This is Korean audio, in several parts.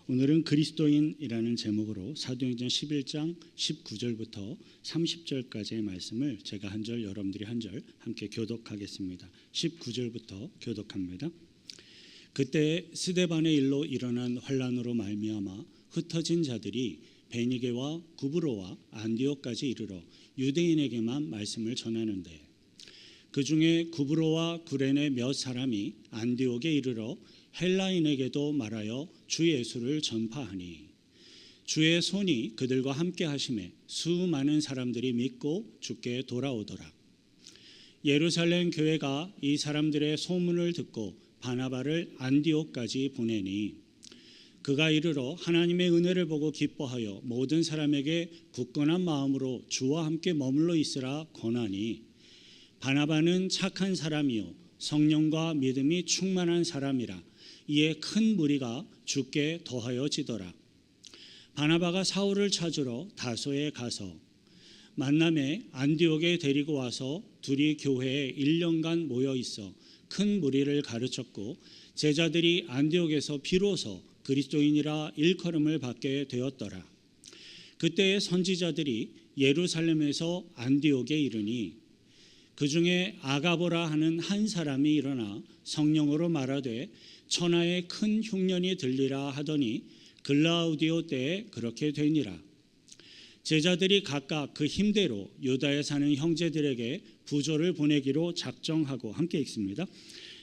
오늘은 그리스도인이라는 제목으로 사도행전 11장 19절부터 30절까지의 말씀을 제가 한 절, 여러분들이 한 절 함께 교독하겠습니다. 19절부터 교독합니다. 그때 스데반의 일로 일어난 환란으로 말미암아 흩어진 자들이 베니게와 구브로와 안디옥까지 이르러 유대인에게만 말씀을 전하는데, 그 중에 구브로와 구레네 몇 사람이 안디옥에 이르러 헬라인에게도 말하여 주 예수를 전파하니, 주의 손이 그들과 함께 하심에 수많은 사람들이 믿고 주께 돌아오더라. 예루살렘 교회가 이 사람들의 소문을 듣고 바나바를 안디옥까지 보내니, 그가 이르러 하나님의 은혜를 보고 기뻐하여 모든 사람에게 굳건한 마음으로 주와 함께 머물러 있으라 권하니, 바나바는 착한 사람이요 성령과 믿음이 충만한 사람이라 이에 큰 무리가 주께 더하여 지더라. 바나바가 사울을 찾으러 다소에 가서 만남에 안디옥에 데리고 와서 둘이 교회에 1년간 모여 있어 큰 무리를 가르쳤고, 제자들이 안디옥에서 비로소 그리스도인이라 일컬음을 받게 되었더라. 그때의 선지자들이 예루살렘에서 안디옥에 이르니, 그 중에 아가보라 하는 한 사람이 일어나 성령으로 말하되 천하에 큰 흉년이 들리라 하더니 글라우디오 때에 그렇게 되니라. 제자들이 각각 그 힘대로 유다에 사는 형제들에게 부조를 보내기로 작정하고, 함께 읽습니다.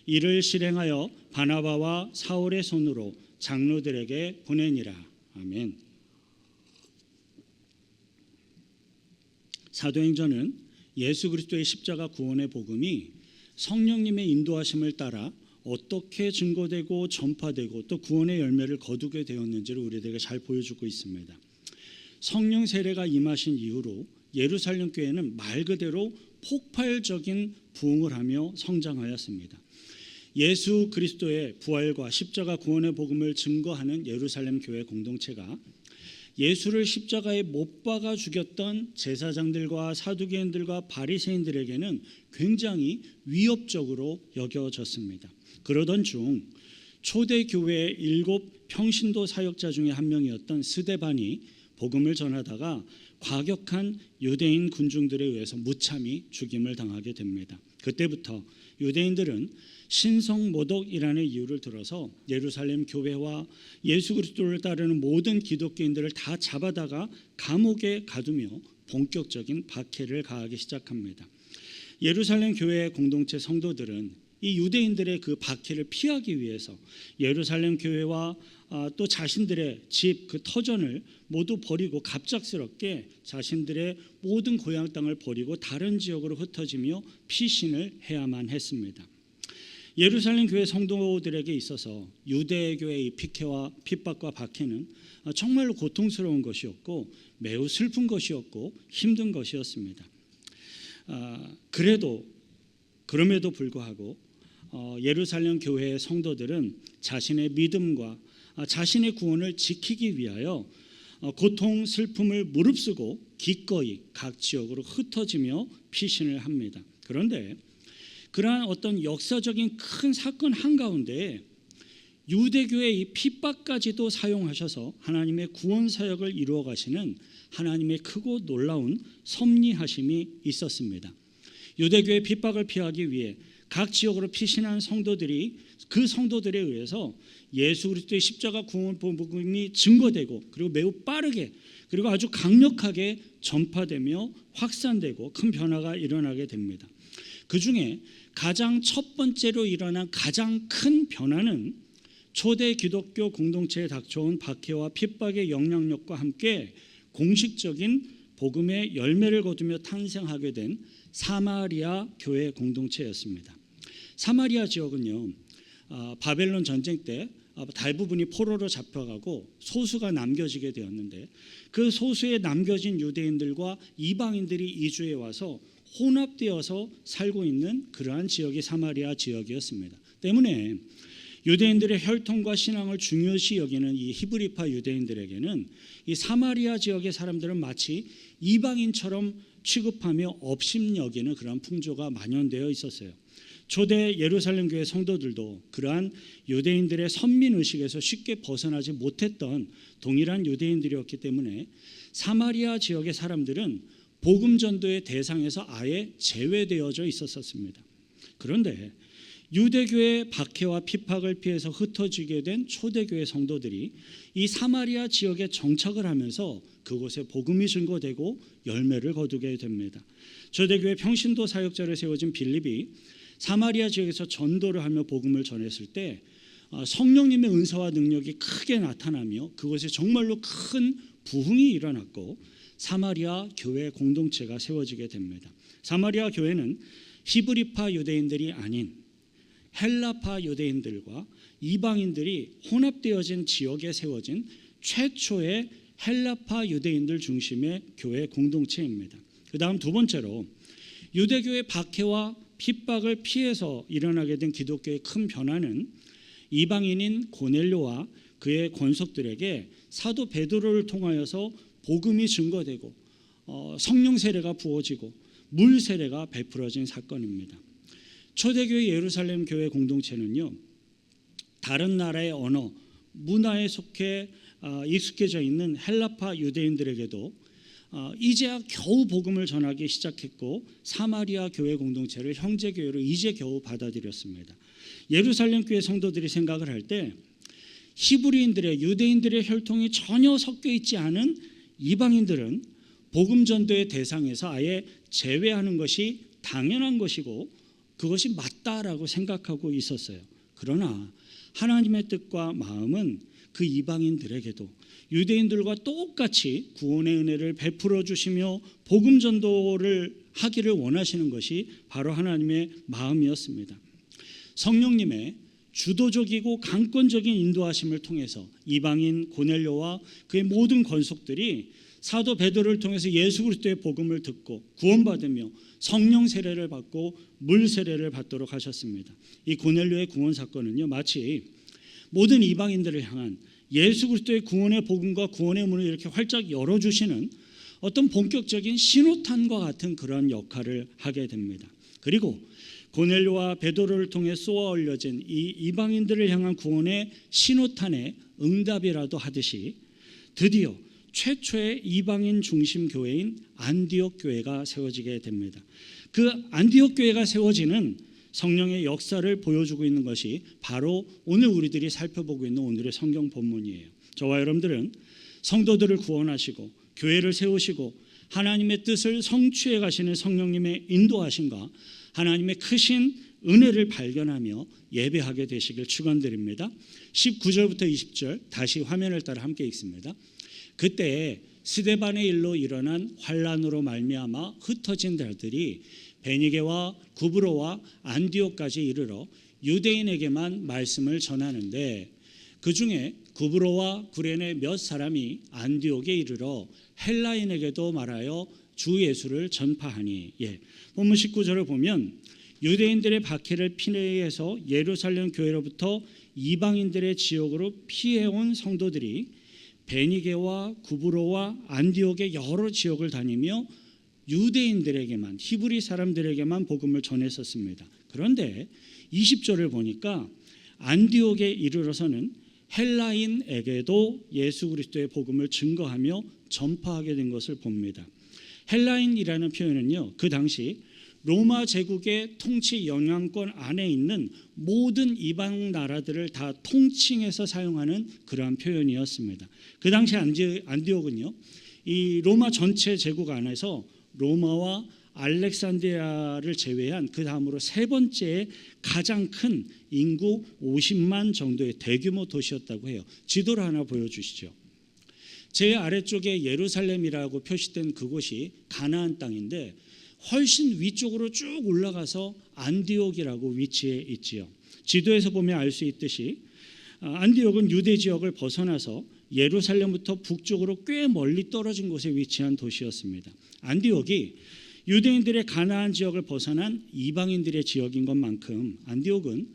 이를 실행하여 바나바와 사울의 손으로 장로들에게 보내니라. 아멘. 사도행전은 예수 그리스도의 십자가 구원의 복음이 성령님의 인도하심을 따라 어떻게 증거되고 전파되고 또 구원의 열매를 거두게 되었는지를 우리들에게 잘 보여주고 있습니다. 성령 세례가 임하신 이후로 예루살렘 교회는 말 그대로 폭발적인 부흥을 하며 성장하였습니다. 예수 그리스도의 부활과 십자가 구원의 복음을 증거하는 예루살렘 교회 공동체가 예수를 십자가에 못 박아 죽였던 제사장들과 사두개인들과 바리새인들에게는 굉장히 위협적으로 여겨졌습니다. 그러던 중 초대 교회의 7 평신도 사역자 중에 한 명이었던 스데반이 복음을 전하다가 과격한 유대인 군중들에 의해서 무참히 죽임을 당하게 됩니다. 그때부터 유대인들은 신성모독이라는 이유를 들어서 예루살렘 교회와 예수 그리스도를 따르는 모든 기독교인들을 다 잡아다가 감옥에 가두며 본격적인 박해를 가하기 시작합니다. 예루살렘 교회 공동체 성도들은 이 유대인들의 그 박해를 피하기 위해서 예루살렘 교회와 또 자신들의 집, 그 터전을 모두 버리고 갑작스럽게 자신들의 모든 고향 땅을 버리고 다른 지역으로 흩어지며 피신을 해야만 했습니다. 예루살렘 교회 성도들에게 있어서 유대교회의 피케와 핍박과 박해는 정말로 고통스러운 것이었고 매우 슬픈 것이었고 힘든 것이었습니다. 그럼에도 불구하고 예루살렘 교회의 성도들은 자신의 믿음과 자신의 구원을 지키기 위하여 고통, 슬픔을 무릅쓰고 기꺼이 각 지역으로 흩어지며 피신을 합니다. 그런데 그러한 어떤 역사적인 큰 사건 한가운데 유대교의 이 핍박까지도 사용하셔서 하나님의 구원 사역을 이루어 가시는 하나님의 크고 놀라운 섭리하심이 있었습니다. 유대교의 핍박을 피하기 위해 각 지역으로 피신한 성도들이 그 성도들에 의해서 예수 그리스도의 십자가 구원 복음이 증거되고, 그리고 매우 빠르게 그리고 아주 강력하게 전파되며 확산되고 큰 변화가 일어나게 됩니다. 그 중에 가장 첫 번째로 일어난 가장 큰 변화는 초대 기독교 공동체에 닥쳐온 박해와 핍박의 영향력과 함께 공식적인 복음의 열매를 거두며 탄생하게 된 사마리아 교회 공동체였습니다. 사마리아 지역은요, 바벨론 전쟁 때 대부분이 포로로 잡혀가고 소수가 남겨지게 되었는데, 그 소수에 남겨진 유대인들과 이방인들이 이주해 와서 혼합되어서 살고 있는 그러한 지역이 사마리아 지역이었습니다. 때문에 유대인들의 혈통과 신앙을 중요시 여기는 이 히브리파 유대인들에게는 이 사마리아 지역의 사람들은 마치 이방인처럼 취급하며 업신여기는 그런 풍조가 만연되어 있었어요. 초대 예루살렘 교회 성도들도 그러한 유대인들의 선민의식에서 쉽게 벗어나지 못했던 동일한 유대인들이었기 때문에 사마리아 지역의 사람들은 복음 전도의 대상에서 아예 제외되어져 있었습니다. 그런데 유대교의 박해와 핍박을 피해서 흩어지게 된 초대교회 성도들이 이 사마리아 지역에 정착을 하면서 그곳에 복음이 증거되고 열매를 거두게 됩니다. 초대교회 평신도 사역자를 세워진 빌립이 사마리아 지역에서 전도를 하며 복음을 전했을 때 성령님의 은사와 능력이 크게 나타나며 그곳에 정말로 큰 부흥이 일어났고 사마리아 교회 공동체가 세워지게 됩니다. 사마리아 교회는 히브리파 유대인들이 아닌 헬라파 유대인들과 이방인들이 혼합되어진 지역에 세워진 최초의 헬라파 유대인들 중심의 교회 공동체입니다. 그 다음 두 번째로 유대교의 박해와 핍박을 피해서 일어나게 된 기독교의 큰 변화는 이방인인 고넬료와 그의 권속들에게 사도 베드로를 통하여서 복음이 증거되고 성령 세례가 부어지고 물 세례가 베풀어진 사건입니다. 초대교회 예루살렘 교회 공동체는요, 다른 나라의 언어, 문화에 속해 익숙해져 있는 헬라파 유대인들에게도 이제야 겨우 복음을 전하기 시작했고 사마리아 교회 공동체를 형제교회로 이제 겨우 받아들였습니다. 예루살렘 교회 성도들이 생각을 할 때 히브리인들의 유대인들의 혈통이 전혀 섞여 있지 않은 이방인들은 복음 전도의 대상에서 아예 제외하는 것이 당연한 것이고 그것이 맞다라고 생각하고 있었어요. 그러나 하나님의 뜻과 마음은 그 이방인들에게도 유대인들과 똑같이 구원의 은혜를 베풀어 주시며 복음 전도를 하기를 원하시는 것이 바로 하나님의 마음이었습니다. 성령님의 주도적이고 강권적인 인도하심을 통해서 이방인 고넬료와 그의 모든 권속들이 사도 베드로를 통해서 예수 그리스도의 복음을 듣고 구원받으며 성령 세례를 받고 물 세례를 받도록 하셨습니다. 이 고넬료의 구원 사건은요, 마치 모든 이방인들을 향한 예수 그리스도의 구원의 복음과 구원의 문을 이렇게 활짝 열어주시는 어떤 본격적인 신호탄과 같은 그런 역할을 하게 됩니다. 그리고 고넬료와 베드로를 통해 쏘아 올려진 이 이방인들을 향한 구원의 신호탄의 응답이라도 하듯이 드디어 최초의 이방인 중심 교회인 안디옥 교회가 세워지게 됩니다. 그 안디옥 교회가 세워지는 성령의 역사를 보여주고 있는 것이 바로 오늘 우리들이 살펴보고 있는 오늘의 성경 본문이에요. 저와 여러분들은 성도들을 구원하시고 교회를 세우시고 하나님의 뜻을 성취해 가시는 성령님의 인도하심과 하나님의 크신 은혜를 발견하며 예배하게 되시길 축원드립니다. 19절부터 20절 다시 화면을 따라 함께 읽습니다. 그때 스데반의 일로 일어난 환란으로 말미암아 흩어진 자들이 베니게와 구브로와 안디옥까지 이르러 유대인에게만 말씀을 전하는데 그 중에 구브로와 구레네 몇 사람이 안디옥에 이르러 헬라인에게도 말하여 주 예수를 전파하니. 본문 19절을 보면 유대인들의 박해를 피해서 예루살렘 교회로부터 이방인들의 지역으로 피해온 성도들이 베니게와 구브로와 안디옥의 여러 지역을 다니며 유대인들에게만 히브리 사람들에게만 복음을 전했었습니다. 그런데 20절을 보니까 안디옥에 이르러서는 헬라인에게도 예수 그리스도의 복음을 증거하며 전파하게 된 것을 봅니다. 헬라인이라는 표현은요, 그 당시 로마 제국의 통치 영향권 안에 있는 모든 이방 나라들을 다 통칭해서 사용하는 그러한 표현이었습니다. 그 당시 안디옥은요, 이 로마 전체 제국 안에서 로마와 알렉산드리아를 제외한 그 다음으로 세 번째 가장 큰 인구 50만 정도의 대규모 도시였다고 해요. 지도를 하나 보여주시죠. 제 아래쪽에 예루살렘이라고 표시된 그곳이 가나안 땅인데 훨씬 위쪽으로 쭉 올라가서 안디옥이라고 위치해 있지요. 지도에서 보면 알 수 있듯이 안디옥은 유대 지역을 벗어나서 예루살렘부터 북쪽으로 꽤 멀리 떨어진 곳에 위치한 도시였습니다. 안디옥이 유대인들의 가나안 지역을 벗어난 이방인들의 지역인 것만큼 안디옥은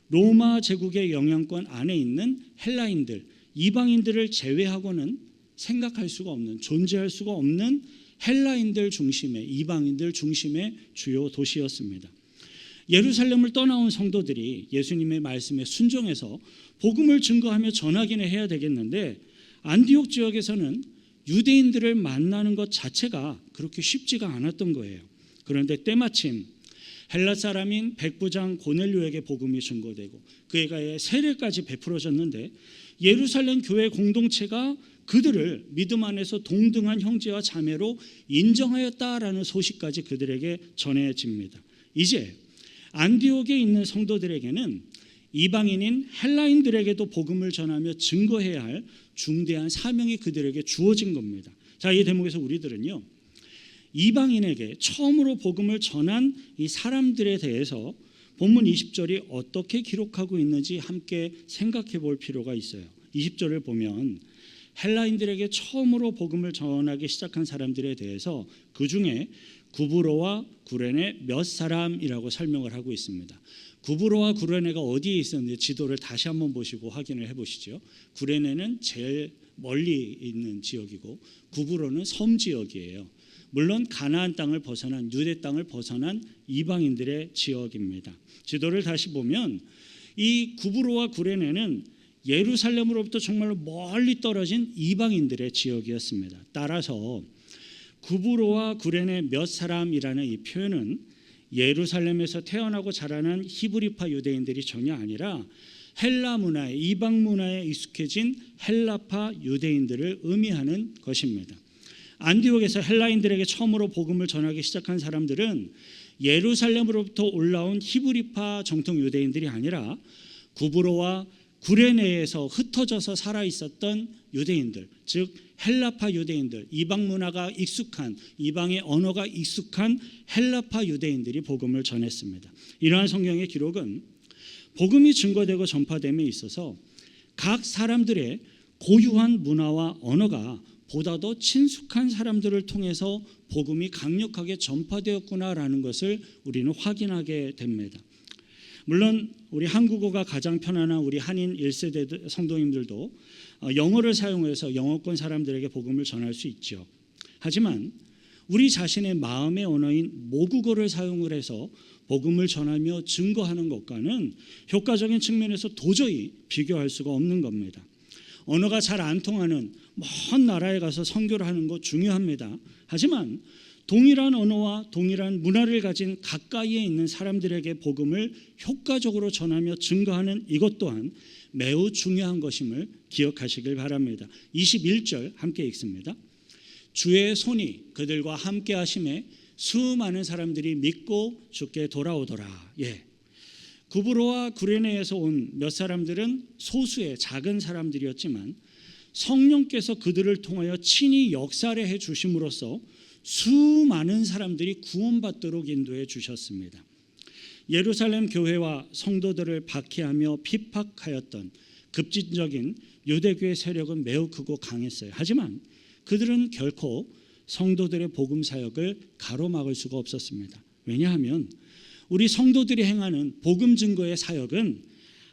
로마 제국의 영향권 안에 있는 헬라인들, 이방인들을 제외하고는 생각할 수가 없는, 존재할 수가 없는 헬라인들 중심의, 이방인들 중심의 주요 도시였습니다. 예루살렘을 떠나온 성도들이 예수님의 말씀에 순종해서 복음을 증거하며 전하기는 해야 되겠는데 안디옥 지역에서는 유대인들을 만나는 것 자체가 그렇게 쉽지가 않았던 거예요. 그런데 때마침 헬라 사람인 백부장 고넬료에게 복음이 증거되고 그에게 세례까지 베풀어졌는데 예루살렘 교회 공동체가 그들을 믿음 안에서 동등한 형제와 자매로 인정하였다라는 소식까지 그들에게 전해집니다. 이제 안디옥에 있는 성도들에게는 이방인인 헬라인들에게도 복음을 전하며 증거해야 할 중대한 사명이 그들에게 주어진 겁니다. 자, 이 대목에서 우리들은요, 이방인에게 처음으로 복음을 전한 이 사람들에 대해서 본문 20절이 어떻게 기록하고 있는지 함께 생각해 볼 필요가 있어요. 20절을 보면 헬라인들에게 처음으로 복음을 전하기 시작한 사람들에 대해서 그 중에 구브로와 구레네 몇 사람이라고 설명을 하고 있습니다. 구브로와 구레네가 어디에 있었는지 지도를 다시 한번 보시고 확인을 해보시죠. 구레네는 제일 멀리 있는 지역이고 구브로는 섬 지역이에요. 물론 가나안 땅을 벗어난 유대 땅을 벗어난 이방인들의 지역입니다. 지도를 다시 보면 이 구브로와 구레네는 예루살렘으로부터 정말로 멀리 떨어진 이방인들의 지역이었습니다. 따라서 구브로와 구레네 몇 사람이라는 이 표현은 예루살렘에서 태어나고 자라난 히브리파 유대인들이 전혀 아니라 헬라 문화에 이방 문화에 익숙해진 헬라파 유대인들을 의미하는 것입니다. 안디옥에서 헬라인들에게 처음으로 복음을 전하기 시작한 사람들은 예루살렘으로부터 올라온 히브리파 정통 유대인들이 아니라 구브로와 구레네에서 흩어져서 살아 있었던 유대인들, 즉 헬라파 유대인들, 이방 문화가 익숙한, 이방의 언어가 익숙한 헬라파 유대인들이 복음을 전했습니다. 이러한 성경의 기록은 복음이 증거되고 전파됨에 있어서 각 사람들의 고유한 문화와 언어가 보다 더 친숙한 사람들을 통해서 복음이 강력하게 전파되었구나라는 것을 우리는 확인하게 됩니다. 물론 우리 한국어가 가장 편안한 우리 한인 1세대 성도님들도 영어를 사용해서 영어권 사람들에게 복음을 전할 수 있죠. 하지만 우리 자신의 마음의 언어인 모국어를 사용을 해서 복음을 전하며 증거하는 것과는 효과적인 측면에서 도저히 비교할 수가 없는 겁니다. 언어가 잘 안 통하는 먼 나라에 가서 선교를 하는 것 중요합니다. 하지만 동일한 언어와 동일한 문화를 가진 가까이에 있는 사람들에게 복음을 효과적으로 전하며 증거하는 이것 또한 매우 중요한 것임을 기억하시길 바랍니다. 21절 함께 읽습니다. 주의 손이 그들과 함께 하심에 수많은 사람들이 믿고 주께 돌아오더라. 구브로와 구레네에서 온 몇 사람들은 소수의 작은 사람들이었지만 성령께서 그들을 통하여 친히 역사해 주심으로써 수많은 사람들이 구원받도록 인도해 주셨습니다. 예루살렘 교회와 성도들을 박해하며 핍박하였던 급진적인 유대교의 세력은 매우 크고 강했어요. 하지만 그들은 결코 성도들의 복음 사역을 가로막을 수가 없었습니다. 왜냐하면 우리 성도들이 행하는 복음 증거의 사역은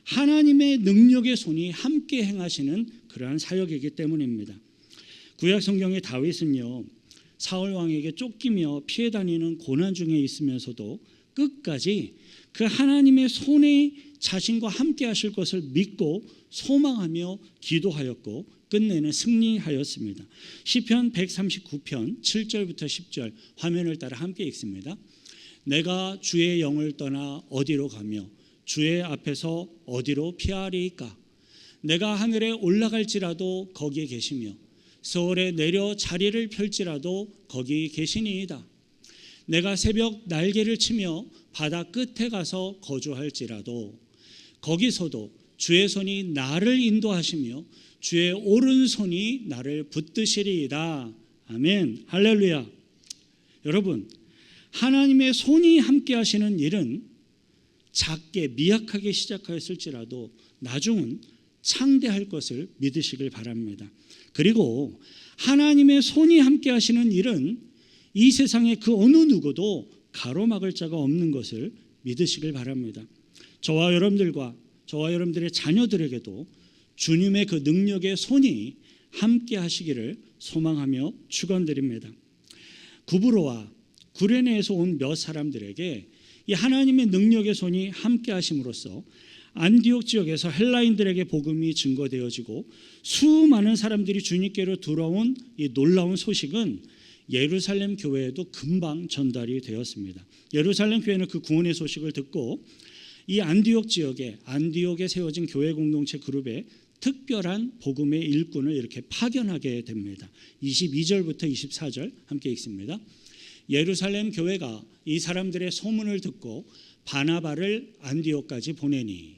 하나님의 능력의 손이 함께 행하시는 그러한 사역이기 때문입니다. 구약 성경의 다윗은요, 사울 왕에게 쫓기며 피해 다니는 고난 중에 있으면서도 끝까지 그 하나님의 손에 자신과 함께 하실 것을 믿고 소망하며 기도하였고 끝내는 승리하였습니다. 시편 139편 7절부터 10절 화면을 따라 함께 읽습니다. 내가 주의 영을 떠나 어디로 가며 주의 앞에서 어디로 피하리이까? 내가 하늘에 올라갈지라도 거기에 계시며 서울에 내려 자리를 펼지라도 거기 계시니이다. 내가 새벽 날개를 치며 바다 끝에 가서 거주할지라도 거기서도 주의 손이 나를 인도하시며 주의 오른손이 나를 붙드시리이다. 아멘. 할렐루야. 여러분, 하나님의 손이 함께 하시는 일은 작게 미약하게 시작하였을지라도 나중은 창대할 것을 믿으시길 바랍니다. 그리고 하나님의 손이 함께 하시는 일은 이 세상에 그 어느 누구도 가로막을 자가 없는 것을 믿으시길 바랍니다. 저와 여러분들의 자녀들에게도 주님의 그 능력의 손이 함께 하시기를 소망하며 축원드립니다. 구브로와 구레네에서 온 몇 사람들에게 이 하나님의 능력의 손이 함께 하심으로써 안디옥 지역에서 헬라인들에게 복음이 증거되어지고 수많은 사람들이 주님께로 들어온 이 놀라운 소식은 예루살렘 교회에도 금방 전달이 되었습니다. 예루살렘 교회는 그 구원의 소식을 듣고 이 안디옥 지역에 안디옥에 세워진 교회 공동체 그룹에 특별한 복음의 일꾼을 이렇게 파견하게 됩니다. 22절부터 24절 함께 읽습니다. 예루살렘 교회가 이 사람들의 소문을 듣고 바나바를 안디옥까지 보내니,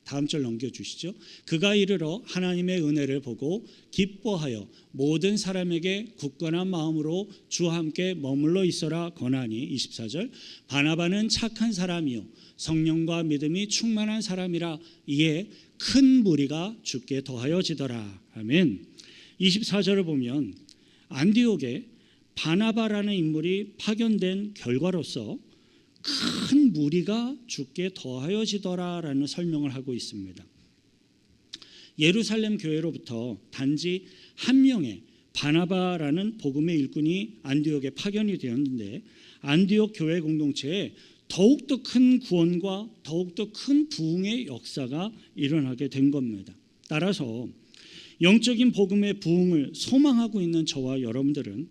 다음 절 넘겨주시죠. 그가 이르러 하나님의 은혜를 보고 기뻐하여 모든 사람에게 굳건한 마음으로 주와 함께 머물러 있어라 권하니, 24절 바나바는 착한 사람이요 성령과 믿음이 충만한 사람이라 이에 큰 무리가 주께 더하여지더라. 아멘. 24절을 보면 안디옥에 바나바라는 인물이 파견된 결과로서 큰 무리가 주께 더하여지더라라는 설명을 하고 있습니다. 예루살렘 교회로부터 단지 한 명의 바나바라는 복음의 일꾼이 안디옥에 파견이 되었는데 안디옥 교회 공동체에 더욱더 큰 구원과 더욱더 큰 부흥의 역사가 일어나게 된 겁니다. 따라서 영적인 복음의 부흥을 소망하고 있는 저와 여러분들은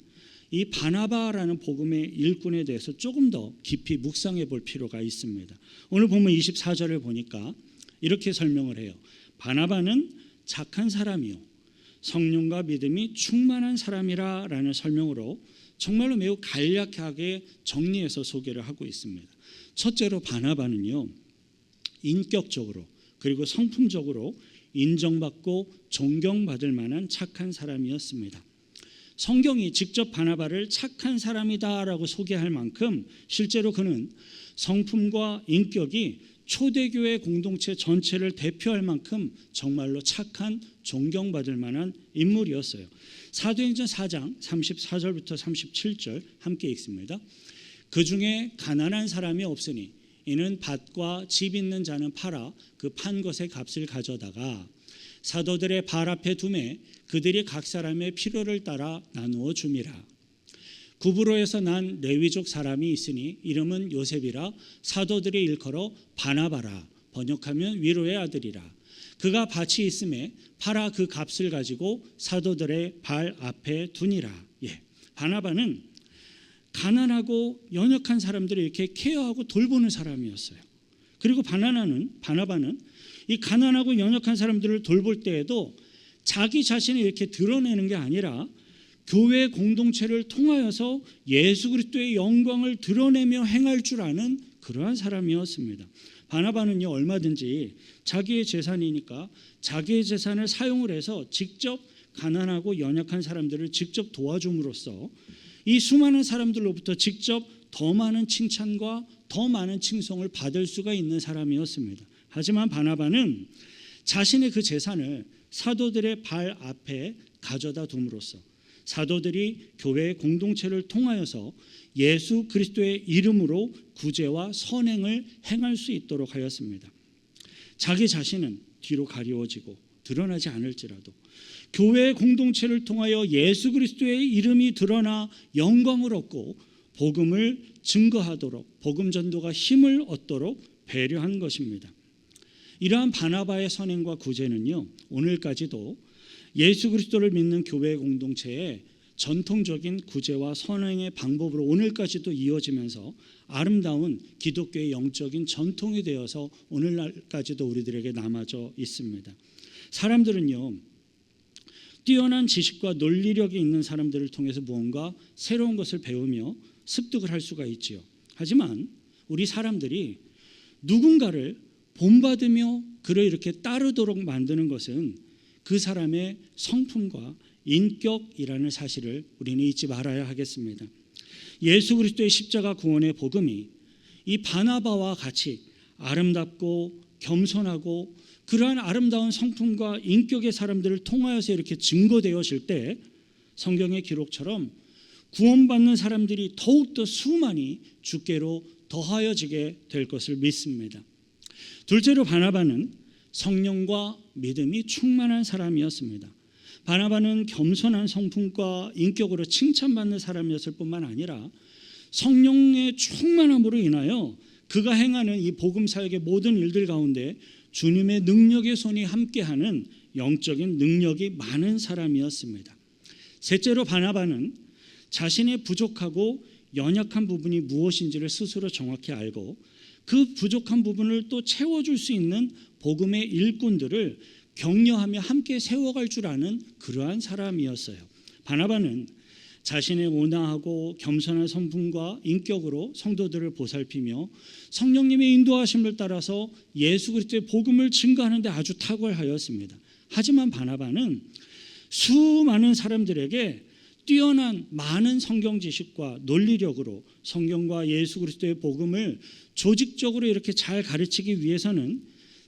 이 바나바라는 복음의 일꾼에 대해서 조금 더 깊이 묵상해 볼 필요가 있습니다. 오늘 보면 24절을 보니까 이렇게 설명을 해요. 바나바는 착한 사람이요 성령과 믿음이 충만한 사람이라는 설명으로 정말로 매우 간략하게 정리해서 소개를 하고 있습니다. 첫째로 바나바는요, 인격적으로 그리고 성품적으로 인정받고 존경받을 만한 착한 사람이었습니다. 성경이 직접 바나바를 착한 사람이다라고 소개할 만큼 실제로 그는 성품과 인격이 초대교회 공동체 전체를 대표할 만큼 정말로 착한, 존경받을 만한 인물이었어요. 사도행전 4장 34절부터 37절 함께 읽습니다. 그 중에 가난한 사람이 없으니 이는 밭과 집 있는 자는 팔아 그 판 것의 값을 가져다가 사도들의 발 앞에 두매 그들이 각 사람의 필요를 따라 나누어 줌이라. 구브로에서 난 레위족 사람이 있으니 이름은 요셉이라 사도들의 일컬어 바나바라 번역하면 위로의 아들이라. 그가 밭이 있음에 팔아 그 값을 가지고 사도들의 발 앞에 두니라. 바나바는 가난하고 연약한 사람들을 이렇게 케어하고 돌보는 사람이었어요. 그리고 바나바는 이 가난하고 연약한 사람들을 돌볼 때에도 자기 자신을 이렇게 드러내는 게 아니라 교회 공동체를 통하여서 예수 그리스도의 영광을 드러내며 행할 줄 아는 그러한 사람이었습니다. 바나바는요, 얼마든지 자기의 재산이니까 자기의 재산을 사용을 해서 직접 가난하고 연약한 사람들을 직접 도와줌으로써 이 수많은 사람들로부터 직접 더 많은 칭찬과 더 많은 칭송을 받을 수가 있는 사람이었습니다. 하지만 바나바는 자신의 그 재산을 사도들의 발 앞에 가져다 둠으로써 사도들이 교회의 공동체를 통하여서 예수 그리스도의 이름으로 구제와 선행을 행할 수 있도록 하였습니다. 자기 자신은 뒤로 가리워지고 드러나지 않을지라도 교회의 공동체를 통하여 예수 그리스도의 이름이 드러나 영광을 얻고 복음을 증거하도록 복음 전도가 힘을 얻도록 배려한 것입니다. 이러한 바나바의 선행과 구제는요, 오늘까지도 예수 그리스도를 믿는 교회 공동체의 전통적인 구제와 선행의 방법으로 오늘까지도 이어지면서 아름다운 기독교의 영적인 전통이 되어서 오늘날까지도 우리들에게 남아져 있습니다. 사람들은요, 뛰어난 지식과 논리력이 있는 사람들을 통해서 무언가 새로운 것을 배우며 습득을 할 수가 있지요. 하지만 우리 사람들이 누군가를 본받으며 그를 이렇게 따르도록 만드는 것은 그 사람의 성품과 인격이라는 사실을 우리는 잊지 말아야 하겠습니다. 예수 그리스도의 십자가 구원의 복음이 이 바나바와 같이 아름답고 겸손하고 그러한 아름다운 성품과 인격의 사람들을 통하여서 이렇게 증거되어질 때 성경의 기록처럼 구원받는 사람들이 더욱더 수많이 주께로 더하여지게 될 것을 믿습니다. 둘째로 바나바는 성령과 믿음이 충만한 사람이었습니다. 바나바는 겸손한 성품과 인격으로 칭찬받는 사람이었을 뿐만 아니라 성령의 충만함으로 인하여 그가 행하는 이 복음 사역의 모든 일들 가운데 주님의 능력의 손이 함께하는 영적인 능력이 많은 사람이었습니다. 셋째로 바나바는 자신의 부족하고 연약한 부분이 무엇인지를 스스로 정확히 알고 그 부족한 부분을 또 채워줄 수 있는 복음의 일꾼들을 격려하며 함께 세워갈 줄 아는 그러한 사람이었어요. 바나바는 자신의 온화하고 겸손한 성품과 인격으로 성도들을 보살피며 성령님의 인도하심을 따라서 예수 그리스도의 복음을 증거하는 데 아주 탁월하였습니다. 하지만 바나바는 수많은 사람들에게 뛰어난 많은 성경 지식과 논리력으로 성경과 예수 그리스도의 복음을 조직적으로 이렇게 잘 가르치기 위해서는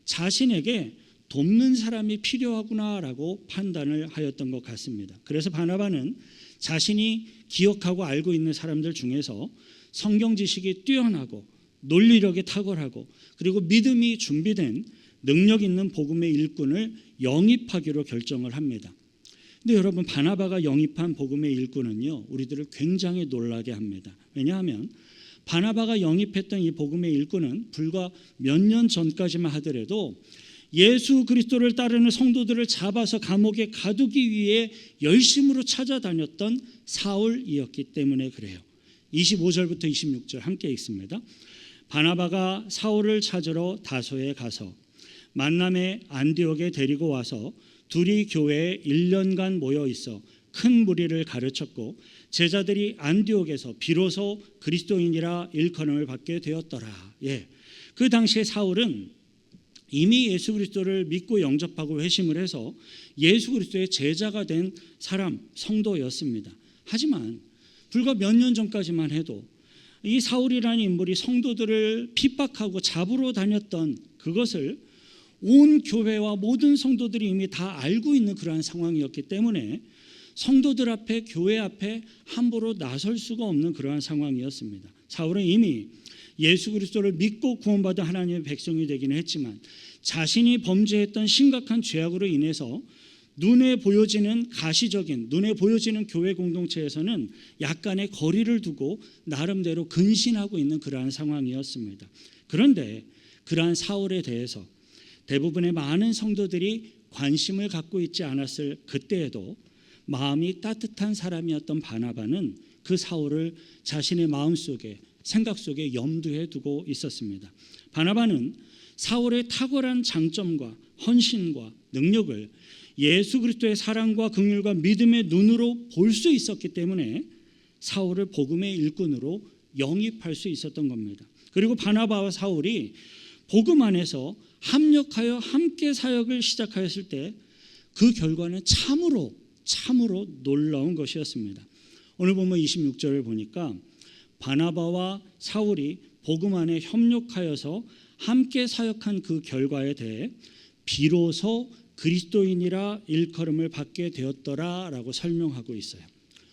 자신에게 돕는 사람이 필요하구나라고 판단을 하였던 것 같습니다. 그래서 바나바는 자신이 기억하고 알고 있는 사람들 중에서 성경 지식이 뛰어나고 논리력이 탁월하고 그리고 믿음이 준비된 능력 있는 복음의 일꾼을 영입하기로 결정을 합니다. 근데 여러분, 바나바가 영입한 복음의 일꾼은요, 우리들을 굉장히 놀라게 합니다. 왜냐하면 바나바가 영입했던 이 복음의 일꾼은 불과 몇 년 전까지만 하더라도 예수 그리스도를 따르는 성도들을 잡아서 감옥에 가두기 위해 열심으로 찾아다녔던 사울이었기 때문에 그래요. 25절부터 26절 함께 읽습니다. 바나바가 사울을 찾으러 다소에 가서 만남의 안디옥에 데리고 와서 둘이 교회에 1년간 모여 있어 큰 무리를 가르쳤고 제자들이 안디옥에서 비로소 그리스도인이라 일컬음을 받게 되었더라. 그 당시에 사울은 이미 예수 그리스도를 믿고 영접하고 회심을 해서 예수 그리스도의 제자가 된 사람, 성도였습니다. 하지만 불과 몇 년 전까지만 해도 이 사울이라는 인물이 성도들을 핍박하고 잡으러 다녔던 그것을 온 교회와 모든 성도들이 이미 다 알고 있는 그러한 상황이었기 때문에 성도들 앞에, 교회 앞에 함부로 나설 수가 없는 그러한 상황이었습니다. 사울은 이미 예수 그리스도를 믿고 구원받은 하나님의 백성이 되기는 했지만 자신이 범죄했던 심각한 죄악으로 인해서 눈에 보여지는 가시적인, 눈에 보여지는 교회 공동체에서는 약간의 거리를 두고 나름대로 근신하고 있는 그러한 상황이었습니다. 그런데 그러한 사울에 대해서 대부분의 많은 성도들이 관심을 갖고 있지 않았을 그때에도 마음이 따뜻한 사람이었던 바나바는 그 사울을 자신의 마음속에, 생각 속에 염두에 두고 있었습니다. 바나바는 사울의 탁월한 장점과 헌신과 능력을 예수 그리스도의 사랑과 긍휼과 믿음의 눈으로 볼 수 있었기 때문에 사울을 복음의 일꾼으로 영입할 수 있었던 겁니다. 그리고 바나바와 사울이 복음 안에서 합력하여 함께 사역을 시작하였을 때 그 결과는 참으로 놀라운 것이었습니다. 오늘 보면 26절을 보니까 바나바와 사울이 복음 안에 협력하여서 함께 사역한 그 결과에 대해 비로소 그리스도인이라 일컬음을 받게 되었더라라고 설명하고 있어요.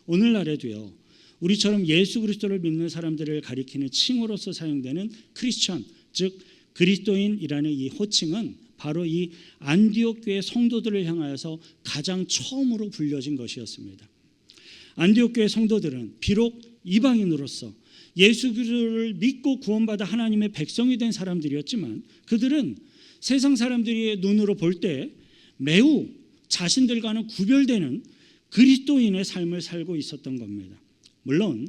오늘날에도요, 우리처럼 예수 그리스도를 믿는 사람들을 가리키는 칭호로서 사용되는 크리스천, 즉 그리스도인이라는 이 호칭은 바로 이 안디옥 교회 성도들을 향하여서 가장 처음으로 불려진 것이었습니다. 안디옥 교회 성도들은 비록 이방인으로서 예수 그리스도를 믿고 구원받아 하나님의 백성이 된 사람들이었지만 그들은 세상 사람들의 눈으로 볼 때 매우 자신들과는 구별되는 그리스도인의 삶을 살고 있었던 겁니다. 물론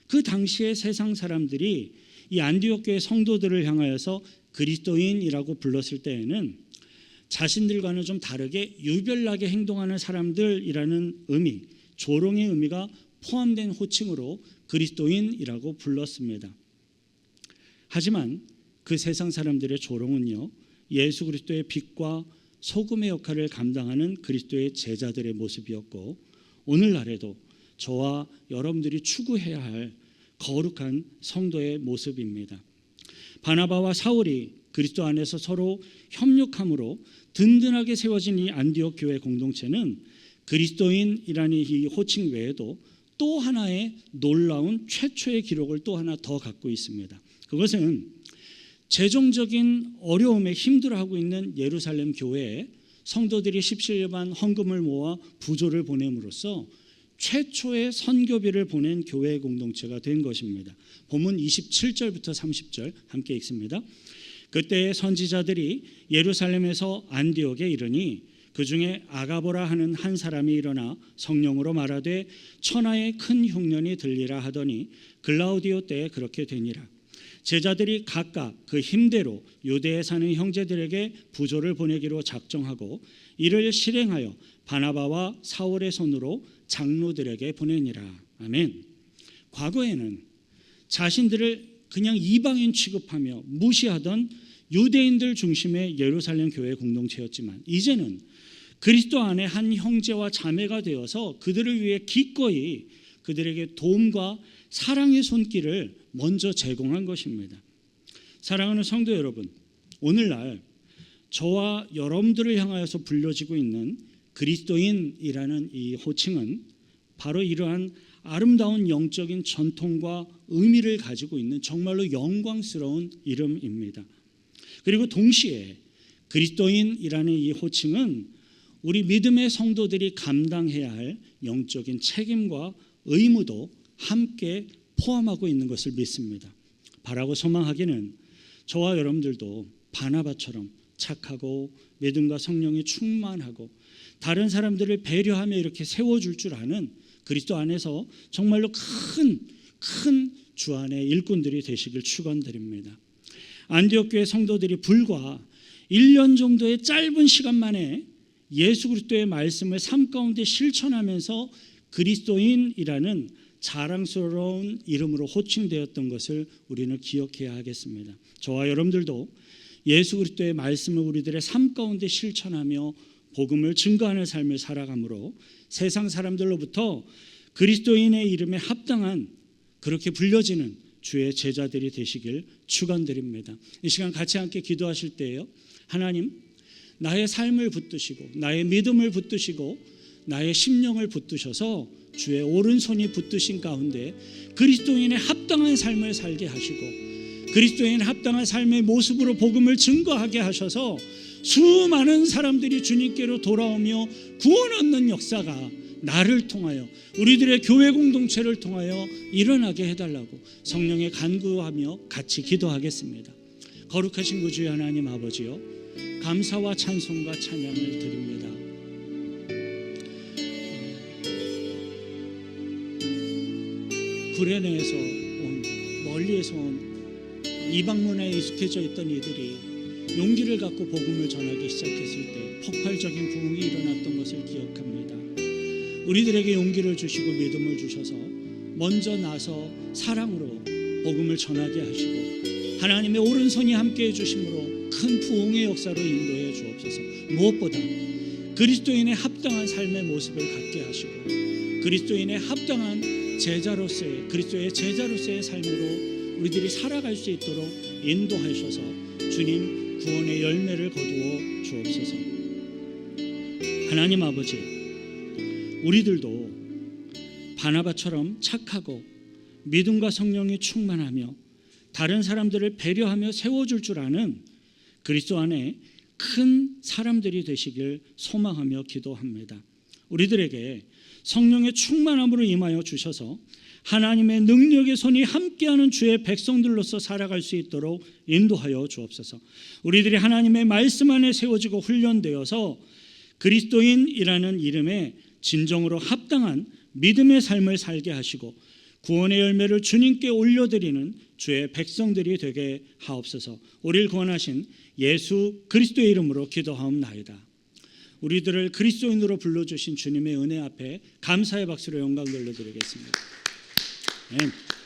그 당시에 세상 사람들이 이 안디옥 교회 성도들을 향하여서 그리스도인이라고 불렀을 때에는 자신들과는 좀 다르게 유별나게 행동하는 사람들이라는 의미, 조롱의 의미가 포함된 호칭으로 그리스도인이라고 불렀습니다. 하지만 그 세상 사람들의 조롱은요, 예수 그리스도의 빛과 소금의 역할을 감당하는 그리스도의 제자들의 모습이었고 오늘날에도 저와 여러분들이 추구해야 할 거룩한 성도의 모습입니다. 바나바와 사울이 그리스도 안에서 서로 협력함으로 든든하게 세워진 이 안디옥 교회 공동체는 그리스도인이라는 이 호칭 외에도 또 하나의 놀라운 최초의 기록을 또 하나 더 갖고 있습니다. 그것은 재정적인 어려움에 힘들어하고 있는 예루살렘 교회에 성도들이 십시일반 헌금을 모아 부조를 보냄으로써 최초의 선교비를 보낸 교회 공동체가 된 것입니다. 본문 27절부터 30절 함께 읽습니다. 그때 선지자들이 예루살렘에서 안디옥에 이르니 그 중에 아가보라 하는 한 사람이 일어나 성령으로 말하되 천하의 큰 흉년이 들리라 하더니 글라우디오 때에 그렇게 되니라. 제자들이 각각 그 힘대로 유대에 사는 형제들에게 부조를 보내기로 작정하고 이를 실행하여 바나바와 사울의 손으로 장로들에게 보내니라. 아멘. 과거에는 자신들을 그냥 이방인 취급하며 무시하던 유대인들 중심의 예루살렘 교회 공동체였지만 이제는 그리스도 안에 한 형제와 자매가 되어서 그들을 위해 기꺼이 그들에게 도움과 사랑의 손길을 먼저 제공한 것입니다. 사랑하는 성도 여러분, 오늘날 저와 여러분들을 향하여서 불려지고 있는 그리스도인이라는 이 호칭은 바로 이러한 아름다운 영적인 전통과 의미를 가지고 있는 정말로 영광스러운 이름입니다. 그리고 동시에 그리스도인이라는 이 호칭은 우리 믿음의 성도들이 감당해야 할 영적인 책임과 의무도 함께 포함하고 있는 것을 믿습니다. 바라고 소망하기는 저와 여러분들도 바나바처럼 착하고 믿음과 성령이 충만하고 다른 사람들을 배려하며 이렇게 세워줄 줄 아는 그리스도 안에서 정말로 큰 주 안의 일꾼들이 되시길 축원드립니다. 안디옥 교회 성도들이 불과 1년 정도의 짧은 시간 만에 예수 그리스도의 말씀을 삶 가운데 실천하면서 그리스도인이라는 자랑스러운 이름으로 호칭되었던 것을 우리는 기억해야 하겠습니다. 저와 여러분들도 예수 그리스도의 말씀을 우리들의 삶 가운데 실천하며 복음을 증거하는 삶을 살아가므로 세상 사람들로부터 그리스도인의 이름에 합당한 그렇게 불려지는 주의 제자들이 되시길 축원드립니다. 이 시간 같이 함께 기도하실 때에요, 하나님, 나의 삶을 붙드시고 나의 믿음을 붙드시고 나의 심령을 붙드셔서 주의 오른손이 붙드신 가운데 그리스도인의 합당한 삶을 살게 하시고 그리스도인 합당한 삶의 모습으로 복음을 증거하게 하셔서 수많은 사람들이 주님께로 돌아오며 구원 얻는 역사가 나를 통하여 우리들의 교회 공동체를 통하여 일어나게 해달라고 성령에 간구하며 같이 기도하겠습니다. 거룩하신 구주의 하나님 아버지요, 감사와 찬송과 찬양을 드립니다. 구레네에서 온, 멀리에서 온 이방 문화에 익숙해져 있던 이들이 용기를 갖고 복음을 전하기 시작했을 때 폭발적인 부흥이 일어났던 것을 기억합니다. 우리들에게 용기를 주시고 믿음을 주셔서 먼저 나서 사랑으로 복음을 전하게 하시고 하나님의 오른손이 함께해 주심으로 큰 부흥의 역사로 인도해 주옵소서. 무엇보다 그리스도인의 합당한 삶의 모습을 갖게 하시고 그리스도인의 합당한 제자로서의 그리스도의 제자로서의 삶으로 우리들이 살아갈 수 있도록 인도하셔서 주님 구원의 열매를 거두어 주옵소서. 하나님 아버지, 우리들도 바나바처럼 착하고 믿음과 성령이 충만하며 다른 사람들을 배려하며 세워줄 줄 아는 그리스도 안에 큰 사람들이 되시길 소망하며 기도합니다. 우리들에게 성령의 충만함으로 임하여 주셔서 하나님의 능력의 손이 함께하는 주의 백성들로서 살아갈 수 있도록 인도하여 주옵소서. 우리들이 하나님의 말씀 안에 세워지고 훈련되어서 그리스도인이라는 이름에 진정으로 합당한 믿음의 삶을 살게 하시고 구원의 열매를 주님께 올려드리는 주의 백성들이 되게 하옵소서. 우리를 구원하신 예수 그리스도의 이름으로 기도하옵나이다. 우리들을 그리스도인으로 불러주신 주님의 은혜 앞에 감사의 박수로 영광 돌려드리겠습니다. 아멘.